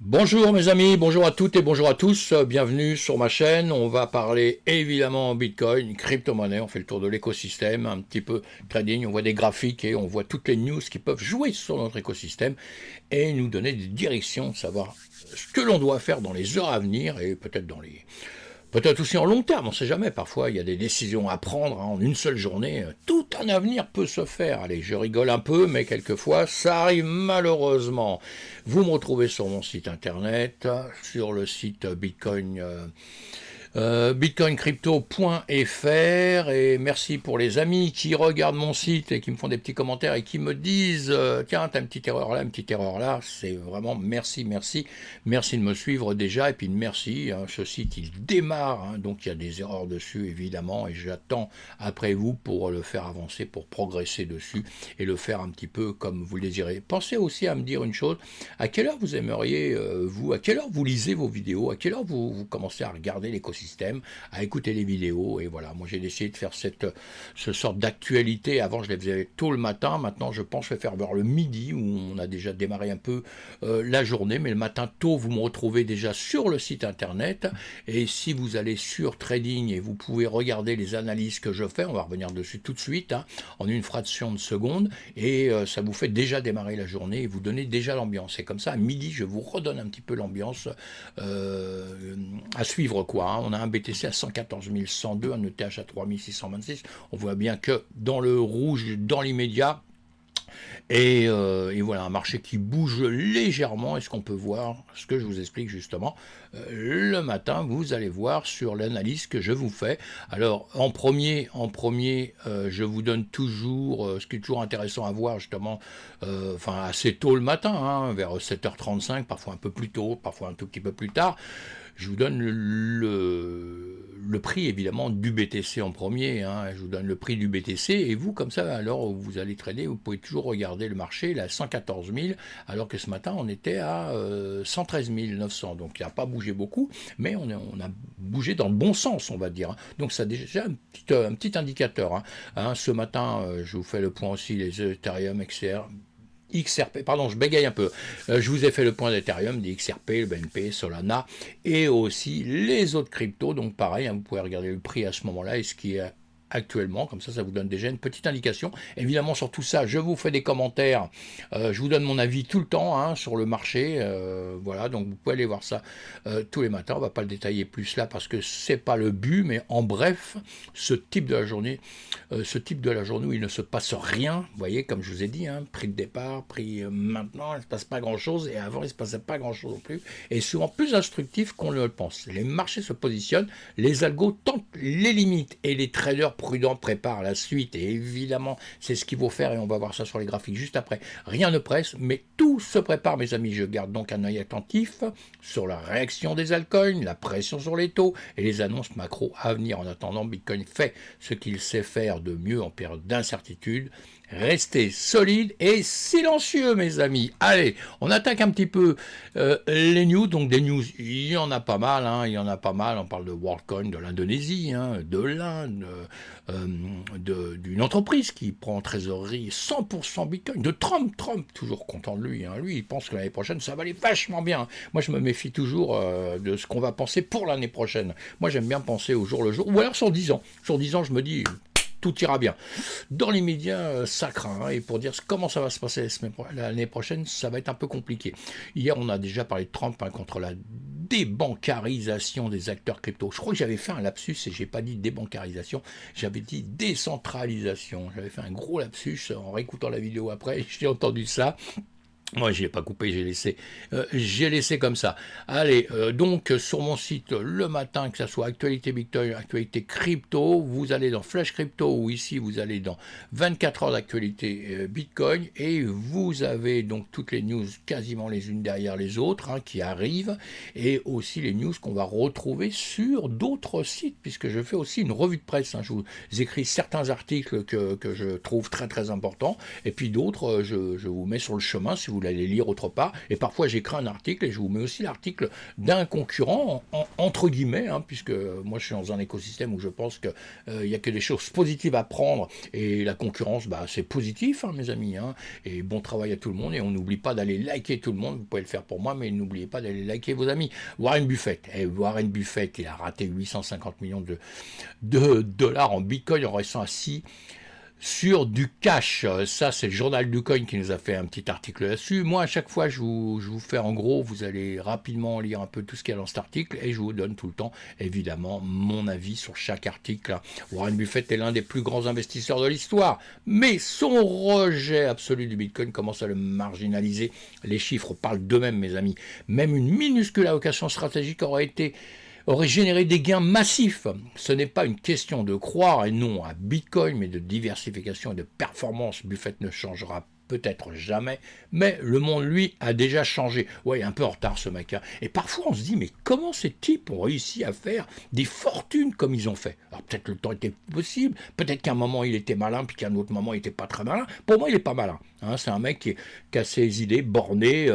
Bonjour mes amis, bonjour à toutes et bonjour à tous, bienvenue sur ma chaîne. On va parler évidemment Bitcoin, crypto-monnaie, on fait le tour de l'écosystème, un petit peu trading, on voit des graphiques et on voit toutes les news qui peuvent jouer sur notre écosystème et nous donner des directions, savoir ce que l'on doit faire dans les heures à venir et peut-être aussi en long terme, on ne sait jamais, parfois il y a des décisions à prendre en une seule journée, tout un avenir peut se faire. Allez, je rigole un peu, mais quelquefois ça arrive malheureusement. Vous me retrouvez sur mon site internet, sur le site bitcoincrypto.fr, et merci pour les amis qui regardent mon site et qui me font des petits commentaires et qui me disent tiens, t'as une petite erreur là, une petite erreur là. C'est vraiment merci de me suivre déjà, et puis merci, hein, ce site il démarre, hein, donc il y a des erreurs dessus évidemment, et j'attends après vous pour le faire avancer, pour progresser dessus et le faire un petit peu comme vous le désirez. Pensez aussi à me dire une chose: à quelle heure vous aimeriez, à quelle heure vous lisez vos vidéos, à quelle heure vous commencez à regarder l'écosystème, à écouter les vidéos. Et voilà, moi j'ai décidé de faire ce sorte d'actualité. Avant je les faisais tôt le matin, maintenant je pense que je vais faire vers le midi, où on a déjà démarré un peu la journée, mais le matin tôt vous me retrouvez déjà sur le site internet. Et si vous allez sur Trading, et vous pouvez regarder les analyses que je fais, on va revenir dessus tout de suite, hein, en une fraction de seconde, et ça vous fait déjà démarrer la journée et vous donnez déjà l'ambiance. Et comme ça à midi je vous redonne un petit peu l'ambiance à suivre, quoi, hein. On a un BTC à 114 102, un ETH à 3626. On voit bien que dans le rouge, dans l'immédiat, et voilà, un marché qui bouge légèrement. Et ce qu'on peut voir, ce que je vous explique justement, le matin, vous allez voir sur l'analyse que je vous fais. Alors en premier, je vous donne toujours ce qui est toujours intéressant à voir, justement, assez tôt le matin, hein, vers 7h35, parfois un peu plus tôt, parfois un tout petit peu plus tard. Je vous donne le prix évidemment du BTC en premier, hein. Je vous donne le prix du BTC, et vous, comme ça, alors vous allez trader, vous pouvez toujours regarder le marché, là, 114 000, alors que ce matin on était à 113 900, donc il n'a pas bougé beaucoup, mais on a bougé dans le bon sens, on va dire, hein. Donc ça déjà un petit indicateur, hein. Ce matin, je vous fais le point aussi, les Ethereum, XRP, pardon, je bégaye un peu. Je vous ai fait le point d'Ethereum, des XRP, le BNP, Solana, et aussi les autres cryptos. Donc pareil, hein, vous pouvez regarder le prix à ce moment-là et ce qui est actuellement, comme ça vous donne déjà une petite indication. Évidemment, sur tout ça, je vous fais des commentaires, je vous donne mon avis tout le temps, hein, sur le marché, voilà, donc vous pouvez aller voir ça tous les matins. On va pas le détailler plus là parce que c'est pas le but, mais en bref, ce type de la journée où il ne se passe rien, vous voyez, comme je vous ai dit, hein, prix de départ, prix maintenant, il ne se passe pas grand chose, et avant il ne se passait pas grand chose non plus, et souvent plus instructif qu'on le pense. Les marchés se positionnent, les algos tentent les limites, et les traders prudent prépare la suite, et évidemment c'est ce qu'il faut faire, et on va voir ça sur les graphiques juste après. Rien ne presse, mais tout se prépare, mes amis. Je garde donc un œil attentif sur la réaction des altcoins, la pression sur les taux et les annonces macro à venir. En attendant, Bitcoin fait ce qu'il sait faire de mieux en période d'incertitude: restez solide et silencieux, mes amis. Allez, on attaque un petit peu les news. Donc des news, il y en a pas mal, hein, il y en a pas mal. On parle de WorldCoin, de l'Indonésie, hein, de l'Inde, d'une entreprise qui prend en trésorerie 100% Bitcoin, de Trump, toujours content de lui, hein. Lui, il pense que l'année prochaine, ça va aller vachement bien. Moi, je me méfie toujours de ce qu'on va penser pour l'année prochaine. Moi, j'aime bien penser au jour le jour, ou alors sur 10 ans. Sur 10 ans, je me dis tout ira bien. Dans l'immédiat, ça craint, hein, et pour dire comment ça va se passer l'année prochaine, ça va être un peu compliqué. Hier, on a déjà parlé de Trump, hein, contre la débancarisation des acteurs crypto. Je crois que j'avais fait un lapsus et j'ai pas dit débancarisation, j'avais dit décentralisation. J'avais fait un gros lapsus en réécoutant la vidéo après, j'ai entendu ça. Moi, je l'ai pas coupé, j'ai laissé comme ça. Allez, donc sur mon site le matin, que ça soit actualité Bitcoin, actualité crypto, vous allez dans Flash Crypto, ou ici vous allez dans 24 heures d'actualité Bitcoin, et vous avez donc toutes les news quasiment les unes derrière les autres, hein, qui arrivent, et aussi les news qu'on va retrouver sur d'autres sites, puisque je fais aussi une revue de presse, hein. Je vous écris certains articles que je trouve très très importants, et puis d'autres, je vous mets sur le chemin si vous l'allez lire autre part. Et parfois, j'écris un article et je vous mets aussi l'article d'un concurrent, entre guillemets, hein, puisque moi, je suis dans un écosystème où je pense qu'il n'y a que des choses positives à prendre. Et la concurrence, bah, c'est positif, hein, mes amis. Hein, et bon travail à tout le monde. Et on n'oublie pas d'aller liker tout le monde. Vous pouvez le faire pour moi, mais n'oubliez pas d'aller liker vos amis. Warren Buffett. Warren Buffett, il a raté 850 millions de dollars en bitcoin en restant assis sur du cash. Ça, c'est le journal du coin qui nous a fait un petit article là-dessus. Moi, à chaque fois, je vous fais en gros, vous allez rapidement lire un peu tout ce qu'il y a dans cet article et je vous donne tout le temps, évidemment, mon avis sur chaque article. Warren Buffett est l'un des plus grands investisseurs de l'histoire, mais son rejet absolu du Bitcoin commence à le marginaliser. Les chiffres parlent d'eux-mêmes, mes amis. Même une minuscule allocation stratégique aurait généré des gains massifs. Ce n'est pas une question de croire et non à Bitcoin, mais de diversification et de performance. Buffett ne changera peut-être jamais, mais le monde, lui, a déjà changé. Ouais, un peu en retard, ce mec. Et parfois, on se dit, mais comment ces types ont réussi à faire des fortunes comme ils ont fait? Alors, peut-être le temps était possible, peut-être qu'à un moment, il était malin, puis qu'à un autre moment, il n'était pas très malin. Pour moi, il n'est pas malin. Hein, c'est un mec qui a ses idées bornées.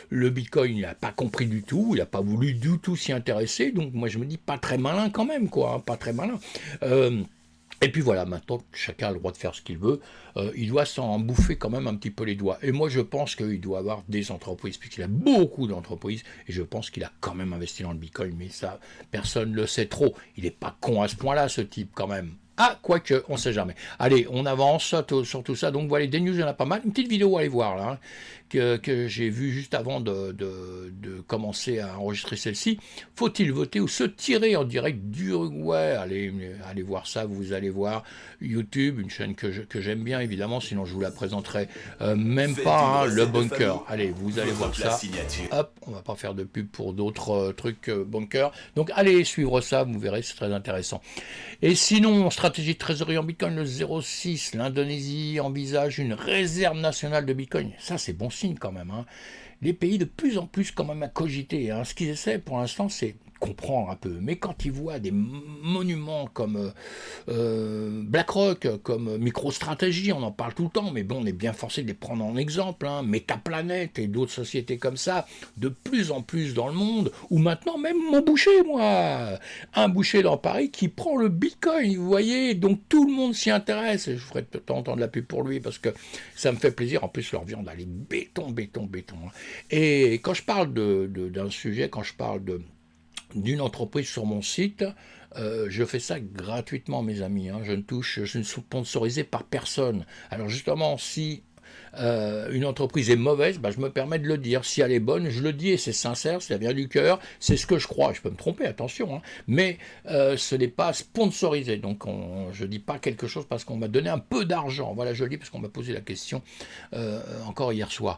Le Bitcoin, il n'a pas compris du tout, il n'a pas voulu du tout s'y intéresser. Donc, moi, je me dis, pas très malin quand même, quoi. Hein, pas très malin. Et puis voilà, maintenant, chacun a le droit de faire ce qu'il veut. Il doit s'en bouffer quand même un petit peu les doigts. Et moi, je pense qu'il doit avoir des entreprises, puisqu'il a beaucoup d'entreprises, et je pense qu'il a quand même investi dans le Bitcoin, mais ça, personne ne le sait trop. Il n'est pas con à ce point-là, ce type, quand même. Ah, quoique, on ne sait jamais. Allez, on avance sur tout ça. Donc voilà, des news, il y en a pas mal. Une petite vidéo à aller voir, là, hein, que j'ai vue juste avant de commencer à enregistrer celle-ci. Faut-il voter ou se tirer en direct d'Uruguay? Allez voir ça, vous allez voir YouTube, une chaîne que j'aime bien, évidemment, sinon je vous la présenterai même pas, hein, le bunker. Allez, vous allez voir ça. Hop, on va pas faire de pub pour d'autres trucs bunker. Donc allez suivre ça, vous verrez, c'est très intéressant. Et sinon, stratégie de trésorerie en Bitcoin, le 0,6, l'Indonésie envisage une réserve nationale de Bitcoin. Ça, c'est bon signe quand même. Hein. Les pays de plus en plus quand même à cogiter. Hein. Ce qu'ils essaient pour l'instant, c'est comprendre un peu. Mais quand ils voient des monuments comme BlackRock, comme MicroStrategy, on en parle tout le temps, mais bon, on est bien forcé de les prendre en exemple, hein, Metaplanet et d'autres sociétés comme ça, de plus en plus dans le monde, ou maintenant même mon boucher, moi, un boucher dans Paris qui prend le Bitcoin, vous voyez, donc tout le monde s'y intéresse, et je ferai de temps en temps de la pub pour lui, parce que ça me fait plaisir, en plus leur viande, elle est béton. Hein. Et quand je parle d'un sujet, quand je parle d'une entreprise sur mon site, je fais ça gratuitement, mes amis. Hein. Je ne suis sponsorisé par personne. Alors justement, si une entreprise est mauvaise, bah, je me permets de le dire. Si elle est bonne, je le dis et c'est sincère, ça vient du cœur, c'est ce que je crois. Je peux me tromper, attention, hein, mais ce n'est pas sponsorisé. Donc je ne dis pas quelque chose parce qu'on m'a donné un peu d'argent. Voilà, je le dis parce qu'on m'a posé la question encore hier soir.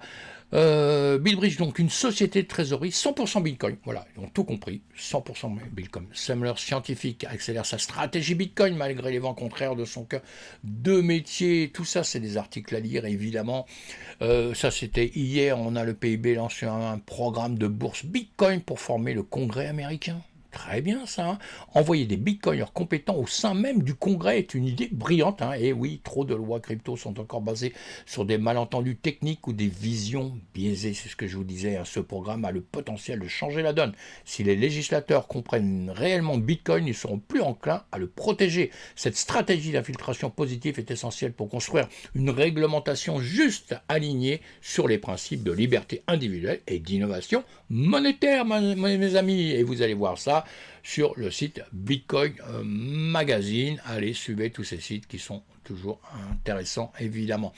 Billbridge, donc une société de trésorerie 100% Bitcoin, voilà, ils ont tout compris, 100% Bitcoin. Semler Scientific accélère sa stratégie Bitcoin malgré les vents contraires de son cœur de métier, tout ça c'est des articles à lire évidemment. Ça c'était hier, on a le PIB lancé un programme de bourse Bitcoin pour former le Congrès américain. Très bien ça, hein. Envoyer des bitcoiners compétents au sein même du Congrès est une idée brillante. Hein. Et oui, trop de lois crypto sont encore basées sur des malentendus techniques ou des visions biaisées. C'est ce que je vous disais, hein. Ce programme a le potentiel de changer la donne. Si les législateurs comprennent réellement Bitcoin, ils seront plus enclins à le protéger. Cette stratégie d'infiltration positive est essentielle pour construire une réglementation juste alignée sur les principes de liberté individuelle et d'innovation monétaire, mes amis. Et vous allez voir ça sur le site Bitcoin Magazine. Allez, suivez tous ces sites qui sont toujours intéressants, évidemment.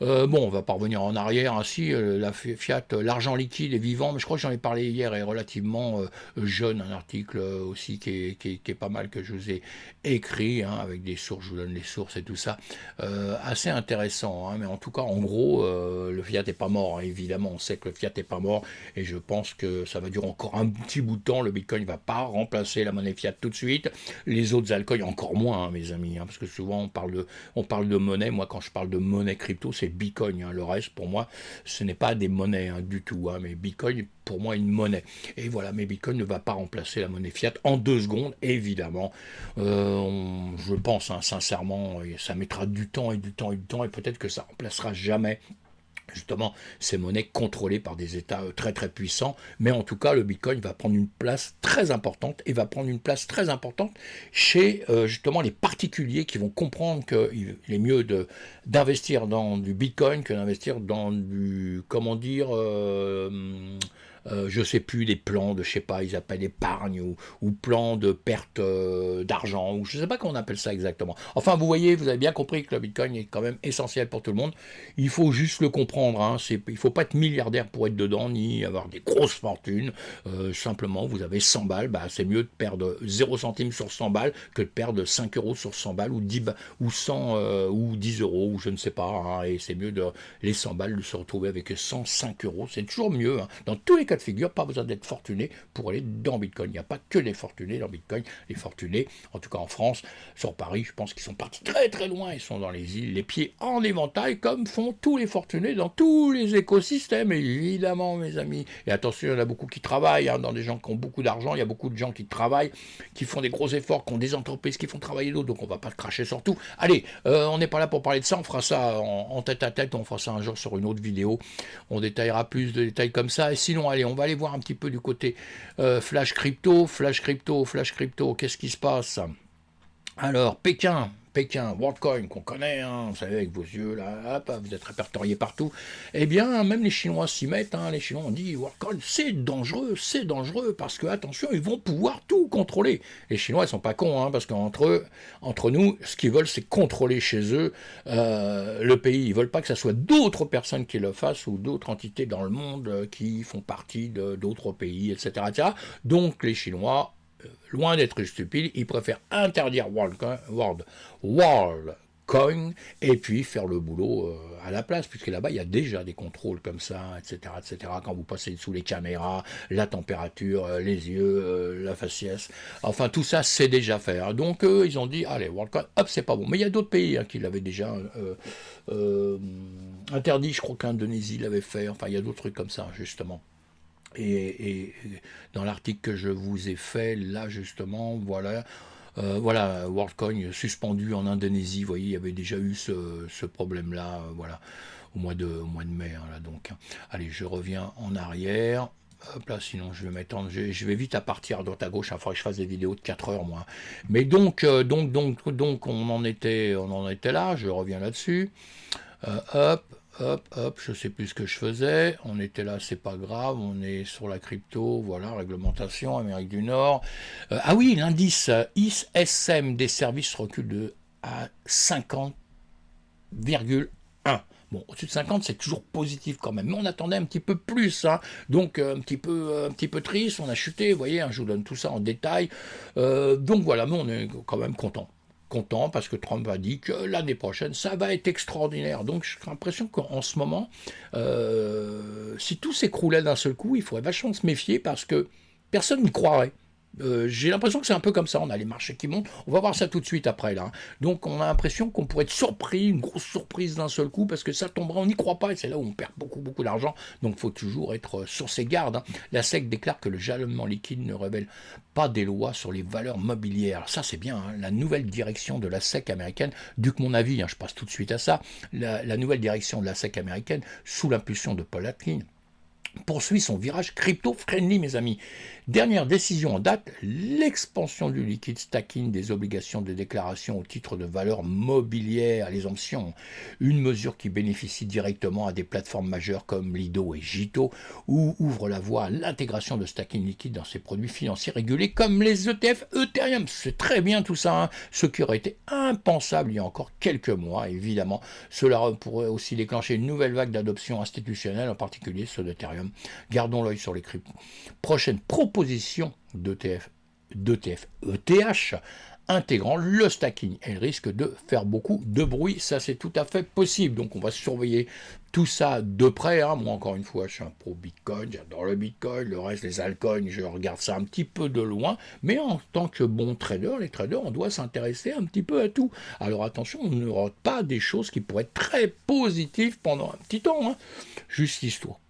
Bon, on va pas revenir en arrière. Ainsi, la fiat, l'argent liquide est vivant, mais je crois que j'en ai parlé hier, est relativement jeune, un article aussi qui est pas mal, que je vous ai écrit, hein, avec des sources, je vous donne les sources et tout ça. Assez intéressant, hein, mais en tout cas, en gros, le fiat est pas mort, hein, évidemment, on sait que le fiat est pas mort, et je pense que ça va durer encore un petit bout de temps. Le Bitcoin va pas remplacer la monnaie fiat tout de suite, les autres altcoins encore moins, hein, mes amis, hein, parce que souvent on parle de monnaie. Moi, quand je parle de monnaie crypto, c'est Bitcoin, hein. Le reste, pour moi, ce n'est pas des monnaies, hein, du tout, hein, mais Bitcoin, pour moi, une monnaie. Et voilà, mais Bitcoin ne va pas remplacer la monnaie fiat en 2 secondes, évidemment. Je pense, hein, sincèrement, ça mettra du temps, et peut-être que ça remplacera jamais Justement, ces monnaies contrôlées par des États très très puissants, mais en tout cas, le Bitcoin va prendre une place très importante et va prendre une place très importante chez justement les particuliers qui vont comprendre qu'il est mieux d'investir dans du Bitcoin que d'investir dans du, comment dire, je sais plus, des plans de, je sais pas, ils appellent épargne ou plans de perte d'argent, ou je sais pas comment on appelle ça exactement. Enfin, vous voyez, vous avez bien compris que le Bitcoin est quand même essentiel pour tout le monde. Il faut juste le comprendre, hein. Il faut pas être milliardaire pour être dedans, ni avoir des grosses fortunes. Simplement, vous avez 100 balles, bah, c'est mieux de perdre 0 centime sur 100 balles que de perdre 5 euros sur 100 balles, ou 10 ou 100 ou 10 euros, ou je ne sais pas, hein. Et c'est mieux de les 100 balles de se retrouver avec 105 euros. C'est toujours mieux, hein. Dans tous les cas de figure, pas besoin d'être fortuné pour aller dans Bitcoin. Il n'y a pas que les fortunés dans Bitcoin. Les fortunés, en tout cas en France, sur Paris, je pense qu'ils sont partis très très loin. Ils sont dans les îles, les pieds en éventail, comme font tous les fortunés dans tous les écosystèmes, évidemment, mes amis. Et attention, il y en a beaucoup qui travaillent, hein, dans des gens qui ont beaucoup d'argent. Il y a beaucoup de gens qui travaillent, qui font des gros efforts, qui ont des entreprises qui font travailler d'autres. Donc on va pas cracher sur tout. Allez, on n'est pas là pour parler de ça. On fera ça en tête à tête. On fera ça un jour sur une autre vidéo. On détaillera plus de détails comme ça. Et sinon, allez, on va aller voir un petit peu du côté Flash Crypto, qu'est-ce qui se passe? Alors, Pékin, WorldCoin, qu'on connaît, hein, vous savez, avec vos yeux, là, hop, vous êtes répertoriés partout. Eh bien, même les Chinois s'y mettent, hein, les Chinois ont dit, WorldCoin, c'est dangereux, parce que, attention, ils vont pouvoir tout contrôler. Les Chinois, ils sont pas cons, hein, parce entre nous, ce qu'ils veulent, c'est contrôler chez eux le pays. Ils veulent pas que ça soit d'autres personnes qui le fassent, ou d'autres entités dans le monde qui font partie d'autres pays, etc., etc. Donc, les Chinois, loin d'être stupides, ils préfèrent interdire WorldCoin et puis faire le boulot à la place, puisque là-bas, il y a déjà des contrôles comme ça, etc., etc. Quand vous passez sous les caméras, la température, les yeux, la faciès, enfin, tout ça, c'est déjà fait. Hein. Donc, ils ont dit, allez, WorldCoin, hop, c'est pas bon. Mais il y a d'autres pays qui l'avaient déjà interdit, je crois qu'Indonésie l'avait fait, enfin, il y a d'autres trucs comme ça, justement. Et dans l'article que je vous ai fait, là justement, voilà, WorldCoin suspendu en Indonésie, vous voyez, il y avait déjà eu ce problème-là, voilà, au mois de mai, hein, là, donc. Allez, je reviens en arrière. Hop là, sinon je vais m'étendre, je vais vite à partir à droite à gauche, il faudrait que je fasse des vidéos de 4 heures, moi. Mais donc on en était là, je reviens là-dessus. Hop, je sais plus ce que je faisais. On était là, c'est pas grave. On est sur la crypto, voilà, réglementation, Amérique du Nord. Ah oui, l'indice ISM des services recule à 50,1. Bon, au-dessus de 50, c'est toujours positif quand même. Mais on attendait un petit peu plus, hein. Donc un petit peu triste. On a chuté, vous voyez, hein, je vous donne tout ça en détail. Donc voilà, mais on est quand même content parce que Trump a dit que l'année prochaine, ça va être extraordinaire. Donc j'ai l'impression qu'en ce moment, si tout s'écroulait d'un seul coup, il faudrait vachement se méfier parce que personne n'y croirait. J'ai l'impression que c'est un peu comme ça, on a les marchés qui montent, on va voir ça tout de suite après là. Donc on a l'impression qu'on pourrait être surpris, une grosse surprise d'un seul coup, parce que ça tombera, on n'y croit pas, et c'est là où on perd beaucoup d'argent, donc il faut toujours être sur ses gardes. Hein. La SEC déclare que le jalonnement liquide ne révèle pas des lois sur les valeurs mobilières. Ça c'est bien, hein. La nouvelle direction de la SEC américaine, du que mon avis, hein, je passe tout de suite à ça, la nouvelle direction de la SEC américaine, sous l'impulsion de Paul Atkins, poursuit son virage crypto-friendly, mes amis. Dernière décision en date, l'expansion du liquide stacking des obligations de déclaration au titre de valeur mobilière, l'exemption, une mesure qui bénéficie directement à des plateformes majeures comme Lido et Jito, ou ouvre la voie à l'intégration de stacking liquide dans ces produits financiers régulés comme les ETF Ethereum. C'est très bien tout ça, hein. Ce qui aurait été impensable il y a encore quelques mois, évidemment. Cela pourrait aussi déclencher une nouvelle vague d'adoption institutionnelle, en particulier ceux d'Ethereum. Gardons l'œil sur les prochaines propositions d'ETF ETH intégrant le stacking. Elle risque de faire beaucoup de bruit, ça c'est tout à fait possible. Donc on va surveiller tout ça de près. Hein. Moi encore une fois, je suis un pro Bitcoin, j'adore le Bitcoin, le reste, les altcoins, je regarde ça un petit peu de loin. Mais en tant que bon trader, les traders, on doit s'intéresser un petit peu à tout. Alors attention, on ne rate pas des choses qui pourraient être très positives pendant un petit temps. Hein. Juste histoire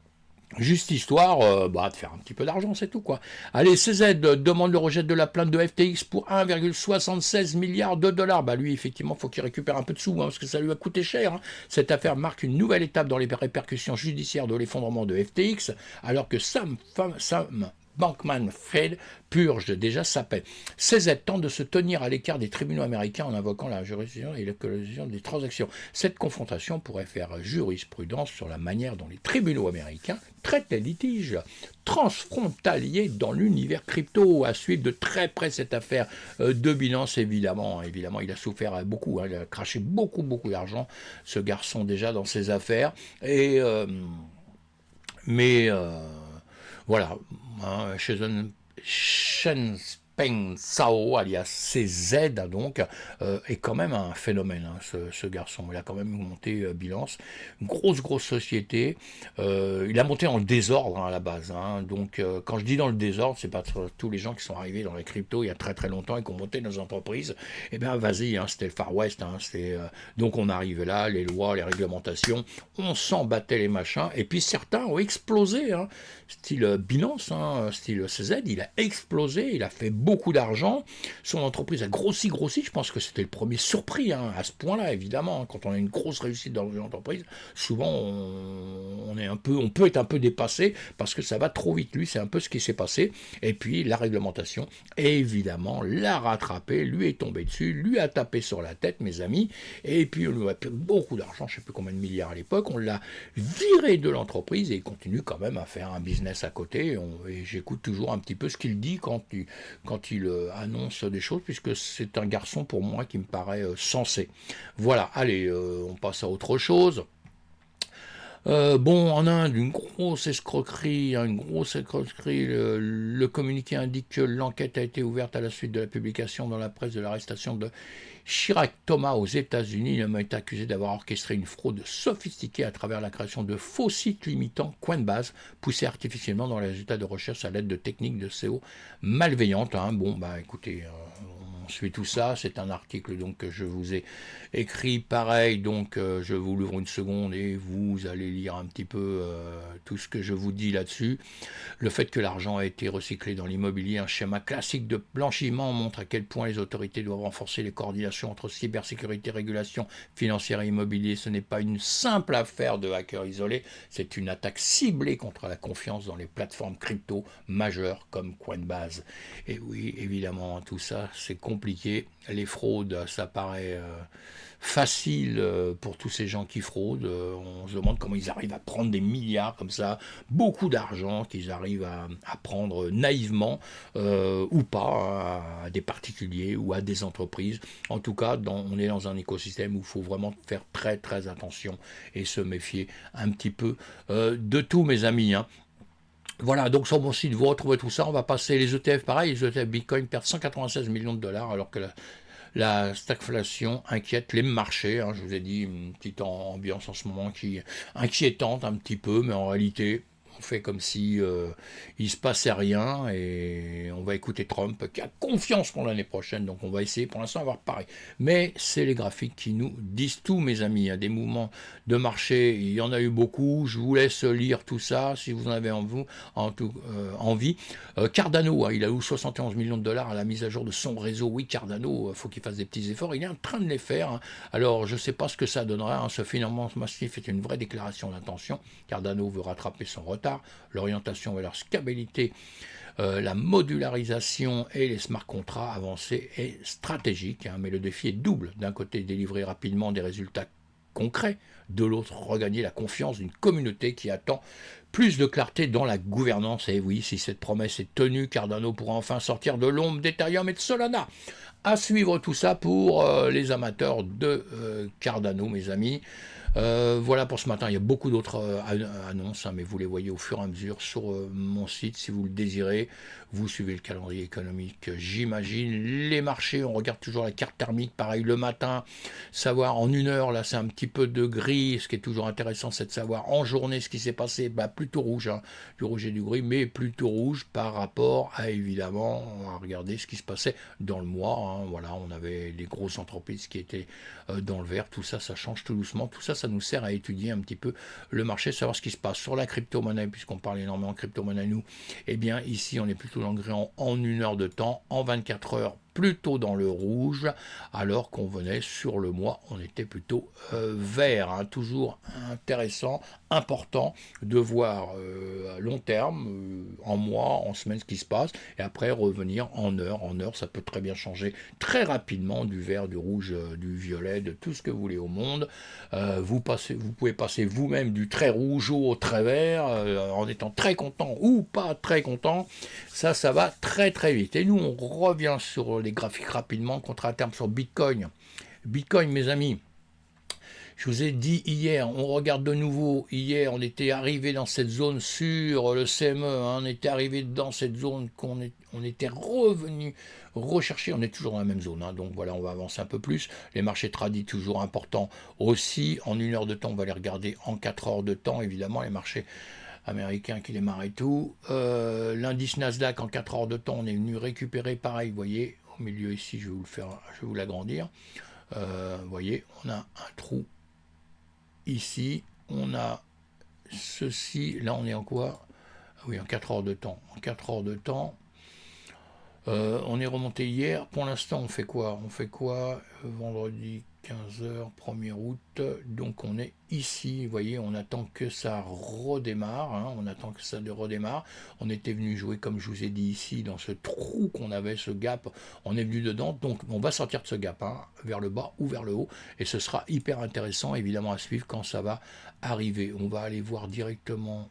Juste histoire de faire un petit peu d'argent, c'est tout quoi. Allez, CZ demande le rejet de la plainte de FTX pour 1,76 milliard de dollars. Bah lui, effectivement, faut qu'il récupère un peu de sous, parce que ça lui a coûté cher. Cette affaire marque une nouvelle étape dans les répercussions judiciaires de l'effondrement de FTX, alors que Sam Bankman-Fried purge déjà sa paix. CZ tente de se tenir à l'écart des tribunaux américains en invoquant la jurisdiction et l'écologisation des transactions. Cette confrontation pourrait faire jurisprudence sur la manière dont les tribunaux américains traitent les litiges transfrontaliers dans l'univers crypto. À suivre de très près cette affaire de Binance, évidemment, il a souffert beaucoup, il a craché beaucoup d'argent, ce garçon déjà dans ses affaires, et mais voilà, Shen Peng Sao, alias CZ, donc, est quand même un phénomène, ce garçon. Il a quand même monté Binance, une grosse société. Il a monté en désordre à la base. Donc, quand je dis dans le désordre, c'est pas tous les gens qui sont arrivés dans les cryptos il y a très longtemps et qui ont monté nos entreprises. Eh bien, vas-y, c'était le Far West. Donc, on arrivait là, les lois, les réglementations, on s'en battait les machins. Et puis, certains ont explosé. Style Binance, style CZ, il a explosé, il a fait beaucoup d'argent, son entreprise a grossi, je pense que c'était le premier surpris à ce point-là, évidemment, quand on a une grosse réussite dans une entreprise, souvent on peut être un peu dépassé parce que ça va trop vite, lui c'est un peu ce qui s'est passé, et puis la réglementation, évidemment, l'a rattrapé, lui est tombé dessus, lui a tapé sur la tête, mes amis, et puis on lui a payé beaucoup d'argent, je ne sais plus combien de milliards à l'époque, on l'a viré de l'entreprise et il continue quand même à faire un business à côté, et j'écoute toujours un petit peu ce qu'il dit quand il annonce des choses, puisque c'est un garçon pour moi qui me paraît sensé. Voilà, allez, on passe à autre chose. En Inde, une grosse escroquerie, le communiqué indique que l'enquête a été ouverte à la suite de la publication dans la presse de l'arrestation de Chirac Thomas aux États-Unis. L'homme est accusé d'avoir orchestré une fraude sophistiquée à travers la création de faux sites limitant Coinbase, poussés artificiellement dans les résultats de recherche à l'aide de techniques de SEO malveillantes. Écoutez, on suit tout ça. C'est un article donc que je vous ai écrit pareil, donc je vous l'ouvre une seconde et vous allez lire un petit peu tout ce que je vous dis là-dessus. Le fait que l'argent a été recyclé dans l'immobilier, un schéma classique de blanchiment, montre à quel point les autorités doivent renforcer les coordinations entre cybersécurité, régulation financière et immobilier. Ce n'est pas une simple affaire de hackers isolés, c'est une attaque ciblée contre la confiance dans les plateformes crypto majeures comme Coinbase. Et oui, évidemment, tout ça, c'est compliqué. Les fraudes, ça paraît facile pour tous ces gens qui fraudent. On se demande comment ils arrivent à prendre des milliards comme ça, beaucoup d'argent qu'ils arrivent à prendre naïvement ou pas à des particuliers ou à des entreprises. En tout cas, on est dans un écosystème où il faut vraiment faire très attention et se méfier un petit peu de tout, mes amis. Voilà, donc sur mon site, vous retrouvez tout ça. On va passer les ETF, pareil, les ETF Bitcoin perdent 196 millions de dollars alors que la stagflation inquiète les marchés. Je vous ai dit une petite ambiance en ce moment qui est inquiétante un petit peu, mais en réalité, on fait comme si il se passait rien et on va écouter Trump qui a confiance pour l'année prochaine, donc on va essayer pour l'instant d'avoir pareil. Mais c'est les graphiques qui nous disent tout, mes amis. Il y a des mouvements de marché, il y en a eu beaucoup. Je vous laisse lire tout ça si vous en avez envie. Cardano, il a eu 71 millions de dollars à la mise à jour de son réseau. Oui, Cardano, il faut qu'il fasse des petits efforts. Il est en train de les faire. Alors, je ne sais pas ce que ça donnera. Ce financement massif est une vraie déclaration d'intention. Cardano veut rattraper son retard. L'orientation vers leur scalabilité, la modularisation et les smart contrats avancés est stratégique. Mais le défi est double. D'un côté, délivrer rapidement des résultats concret, de l'autre regagner la confiance d'une communauté qui attend plus de clarté dans la gouvernance. Et oui, si cette promesse est tenue, Cardano pourra enfin sortir de l'ombre d'Ethereum et de Solana. À suivre tout ça pour les amateurs de Cardano, mes amis. Voilà pour ce matin, il y a beaucoup d'autres annonces, mais vous les voyez au fur et à mesure sur mon site si vous le désirez. Vous suivez le calendrier économique, j'imagine. Les marchés, on regarde toujours la carte thermique, pareil le matin, savoir en une heure, là c'est un petit peu de gris, ce qui est toujours intéressant c'est de savoir en journée ce qui s'est passé, plutôt rouge, du rouge et du gris, mais plutôt rouge par rapport à évidemment, on va regarder ce qui se passait dans le mois, voilà, on avait des grosses entreprises qui étaient dans le vert, tout ça, ça change tout doucement, tout ça, ça nous sert à étudier un petit peu le marché, savoir ce qui se passe sur la crypto-monnaie, puisqu'on parle énormément de crypto-monnaie nous. Eh bien, ici, on est plutôt dans le gréant en 1 heure de temps, en 24 heures, plutôt dans le rouge, alors qu'on venait sur le mois, on était plutôt vert. Hein. Toujours intéressant, important de voir à long terme, en mois, en semaine, ce qui se passe, et après revenir en heure. En heure, ça peut très bien changer très rapidement du vert, du rouge, du violet, de tout ce que vous voulez au monde. Vous pouvez passer vous-même du très rouge au très vert, en étant très content ou pas très content. Ça va très très vite. Et nous, on revient sur les graphiques rapidement, contrat à terme sur Bitcoin. Bitcoin, mes amis, je vous ai dit hier, on regarde de nouveau. Hier, on était arrivé dans cette zone sur le CME. Hein, on était arrivé dans cette zone on était revenu rechercher. On est toujours dans la même zone. Hein, donc voilà, on va avancer un peu plus. Les marchés tradis, toujours importants aussi. En 1 heure de temps, on va les regarder en 4 heures de temps. Évidemment, les marchés américain qui démarre et tout. L'indice Nasdaq en 4 heures de temps, on est venu récupérer pareil, vous voyez, au milieu ici, je vais vous l'agrandir. Vous voyez, on a un trou ici, on a ceci, là on est en quoi? Oui, en 4 heures de temps. En 4 heures de temps, on est remonté hier. Pour l'instant, on fait quoi? On fait quoi? Vendredi 15h, 1er août. Donc on est ici. Vous voyez, on attend que ça redémarre. Hein, on attend que ça redémarre. On était venu jouer, comme je vous ai dit ici, dans ce trou qu'on avait, ce gap. On est venu dedans. Donc on va sortir de ce gap, hein, vers le bas ou vers le haut. Et ce sera hyper intéressant, évidemment, à suivre quand ça va arriver. On va aller voir directement.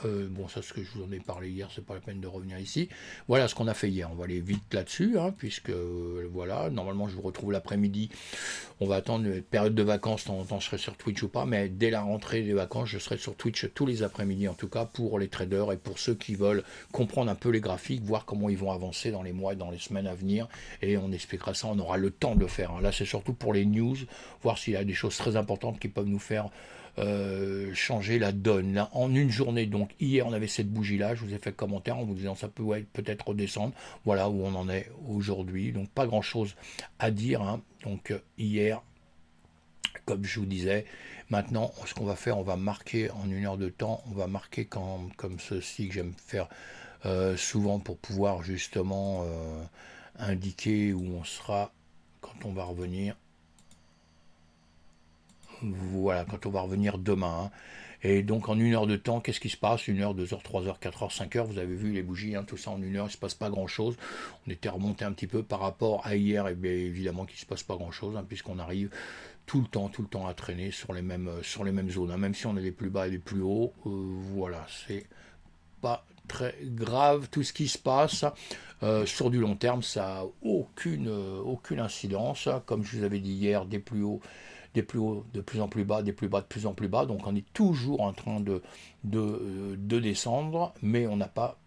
Bon, ça, ce que je vous en ai parlé hier, c'est pas la peine de revenir ici. Voilà ce qu'on a fait hier. On va aller vite là-dessus, hein, puisque voilà, normalement, je vous retrouve l'après-midi. On va attendre une période de vacances, de temps en temps, je serai sur Twitch ou pas, mais dès la rentrée des vacances, je serai sur Twitch tous les après-midi, en tout cas, pour les traders et pour ceux qui veulent comprendre un peu les graphiques, voir comment ils vont avancer dans les mois et dans les semaines à venir. Et on expliquera ça, on aura le temps de le faire. Hein. Là, c'est surtout pour les news, voir s'il y a des choses très importantes qui peuvent nous faire changer la donne. Là, en une journée, donc hier on avait cette bougie là, je vous ai fait le commentaire en vous disant ça peut peut-être redescendre, voilà où on en est aujourd'hui, donc pas grand chose à dire, hein. Donc hier, comme je vous disais, maintenant ce qu'on va faire, on va marquer en 1 heure de temps, on va marquer comme ceci que j'aime faire souvent pour pouvoir justement indiquer où on sera quand on va revenir. Voilà, quand on va revenir demain. Hein. Et donc en 1 heure de temps, qu'est-ce qui se passe? 1 heure, 2 heures, 3 heures, 4 heures, 5 heures, vous avez vu les bougies, hein, tout ça en 1 heure, il ne se passe pas grand-chose. On était remonté un petit peu par rapport à hier, et bien évidemment qu'il ne se passe pas grand-chose, hein, puisqu'on arrive tout le temps à traîner sur les mêmes zones. Hein. Même si on est les plus bas et les plus hauts, voilà, c'est pas très grave tout ce qui se passe. Sur du long terme, ça n'a aucune incidence. Comme je vous avais dit hier, des plus hauts de plus en plus bas, des plus bas de plus en plus bas. Donc on est toujours en train de descendre, mais on n'a pas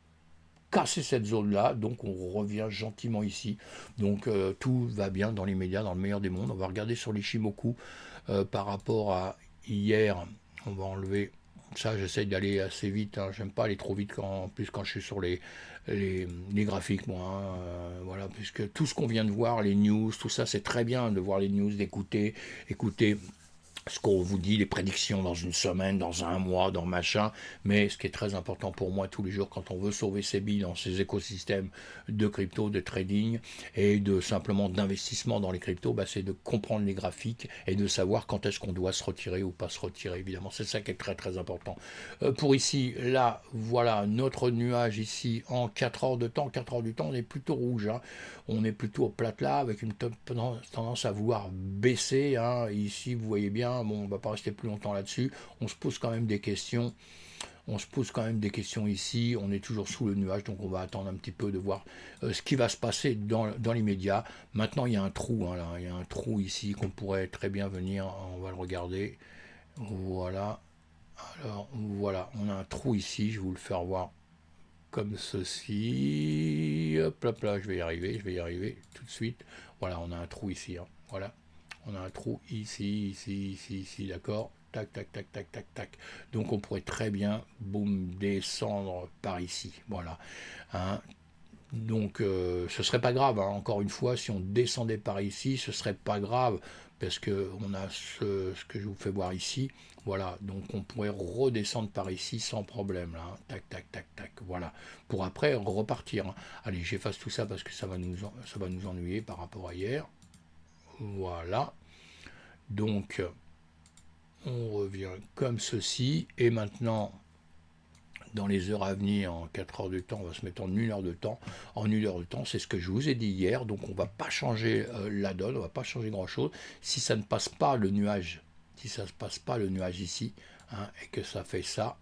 cassé cette zone-là, donc on revient gentiment ici. Donc tout va bien dans les médias, dans le meilleur des mondes. On va regarder sur l'Ichimoku par rapport à hier. On va enlever ça, j'essaie d'aller assez vite, hein. J'aime pas aller trop vite en plus quand je suis sur les graphiques, moi. Hein. Voilà, puisque tout ce qu'on vient de voir, les news, tout ça, c'est très bien de voir les news, d'écouter, écouter ce qu'on vous dit, les prédictions dans une semaine, dans un mois, dans machin, mais ce qui est très important pour moi tous les jours quand on veut sauver ses billes dans ces écosystèmes de crypto, de trading et de simplement d'investissement dans les cryptos, bah, c'est de comprendre les graphiques et de savoir quand est-ce qu'on doit se retirer ou pas se retirer, évidemment, c'est ça qui est très très important. Pour ici, là, voilà, notre nuage ici en 4 heures de temps, 4 heures du temps, on est plutôt rouge, hein. On est plutôt au plat là, avec une tendance à vouloir baisser, hein. Ici, vous voyez bien, bon, on ne va pas rester plus longtemps là-dessus. On se pose quand même des questions. On se pose quand même des questions ici. On est toujours sous le nuage, donc on va attendre un petit peu de voir ce qui va se passer dans les médias. Maintenant, il y a un trou, hein, là. Il y a un trou ici qu'on pourrait très bien venir. On va le regarder. Voilà. Alors, voilà. On a un trou ici. Je vais vous le faire voir comme ceci. Hop, hop, là, je vais y arriver tout de suite. Voilà, on a un trou ici. Hein. Voilà. On a un trou ici, d'accord. Tac, tac, tac, tac, tac, tac. Donc on pourrait très bien, boum, descendre par ici. Voilà. Hein. Donc ce serait pas grave, hein. Encore une fois, si on descendait par ici, ce serait pas grave, parce que on a ce que je vous fais voir ici. Voilà, donc on pourrait redescendre par ici sans problème, là, hein. Tac, tac, tac, tac, voilà. Pour après repartir, hein. Allez, j'efface tout ça parce que ça va nous ennuyer par rapport à hier. Voilà. Donc on revient comme ceci, et maintenant dans les heures à venir, en 4 heures de temps, on va se mettre en 1 heure de temps. En 1 heure de temps, c'est ce que je vous ai dit hier, donc on ne va pas changer la donne, on ne va pas changer grand-chose. Si ça ne passe pas le nuage, si ça ne passe pas le nuage ici, hein, et que ça fait ça,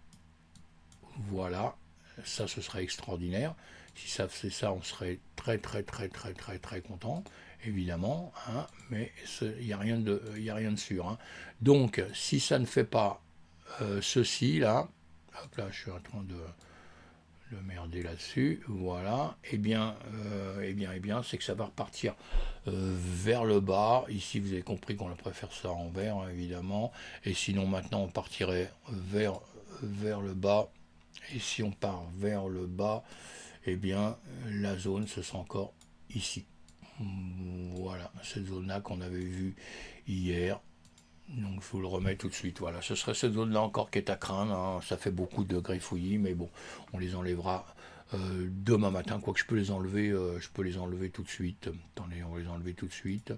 voilà, ça ce serait extraordinaire. Si ça faisait ça, on serait très très très très très très content, évidemment, hein, mais il n'y a rien de sûr, hein. Donc, si ça ne fait pas ceci là, hop là, je suis en train de le merder là-dessus, voilà, c'est que ça va repartir vers le bas. Ici, vous avez compris qu'on préfère ça en vert, hein, évidemment, et sinon maintenant on partirait vers le bas, et si on part vers le bas, la zone ce sera encore ici. Voilà, cette zone-là qu'on avait vue hier. Donc je vous le remets tout de suite. Voilà, ce serait cette zone-là encore qui est à craindre, hein. Ça fait beaucoup de griffouillis, mais bon, on les enlèvera demain matin. Quoique je peux les enlever tout de suite. Attendez, on va les enlever tout de suite.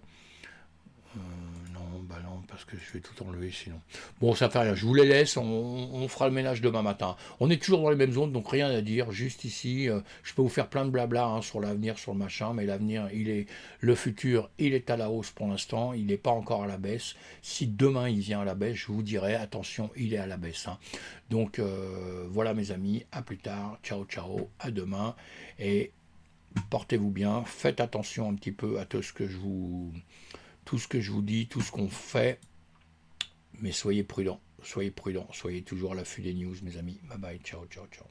Non, bah non, parce que je vais tout enlever sinon. Bon, ça fait rien, je vous les laisse, on fera le ménage demain matin. On est toujours dans les mêmes zones, donc rien à dire, juste ici, je peux vous faire plein de blabla, hein, sur l'avenir, sur le machin, mais l'avenir, le futur, il est à la hausse pour l'instant, il n'est pas encore à la baisse. Si demain il vient à la baisse, je vous dirai, attention, il est à la baisse, hein. Donc voilà mes amis, à plus tard, ciao ciao, à demain, et portez-vous bien, faites attention un petit peu à tout ce que je vous dis, tout ce qu'on fait, mais soyez prudents, soyez toujours à l'affût des news, mes amis. Bye bye, ciao, ciao, ciao.